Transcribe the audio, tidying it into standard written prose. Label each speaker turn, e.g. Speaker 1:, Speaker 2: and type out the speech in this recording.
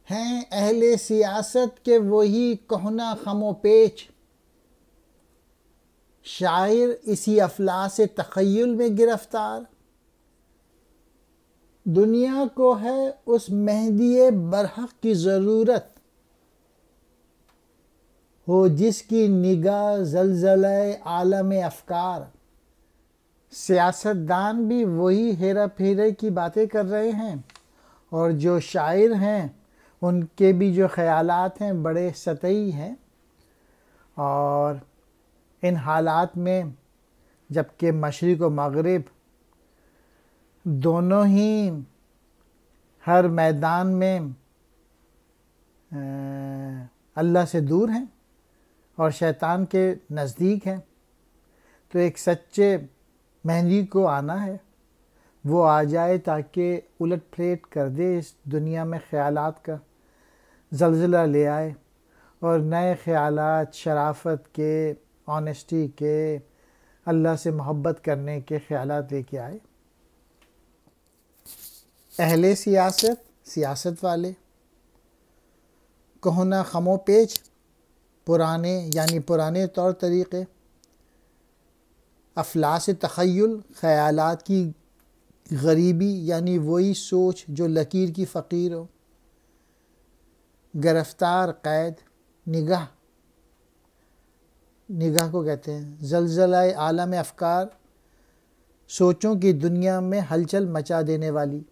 Speaker 1: ہیں اہل سیاست کے وہی کہنا خم و پیچ، شاعر اسی افلاس تخیل میں گرفتار، دنیا کو ہے اس مہدی برحق کی ضرورت، ہو جس کی نگاہ زلزلہ عالم افکار۔ سیاستدان بھی وہی ہیرا پھیرے کی باتیں کر رہے ہیں، اور جو شاعر ہیں ان کے بھی جو خیالات ہیں بڑے سطحی ہیں، اور ان حالات میں جبکہ مشرق و مغرب دونوں ہی ہر میدان میں اللہ سے دور ہیں اور شیطان کے نزدیک ہیں، تو ایک سچے مہدی کو آنا ہے، وہ آ جائے تاکہ الٹ پھلیٹ کر دے اس دنیا میں، خیالات کا زلزلہ لے آئے اور نئے خیالات، شرافت کے، آنیسٹی کے، اللہ سے محبت کرنے کے خیالات لے کے آئے۔ اہل سیاست، سیاست والے، کہنا خم و پیچ، پرانے طور طریقے، افلاس تخیل، خیالات کی غریبی یعنی وہی سوچ جو لکیر کی فقیر ہو، گرفتار، قید، نگاہ کو کہتے ہیں، زلزلہ عالم افکار، سوچوں کی دنیا میں ہلچل مچا دینے والی۔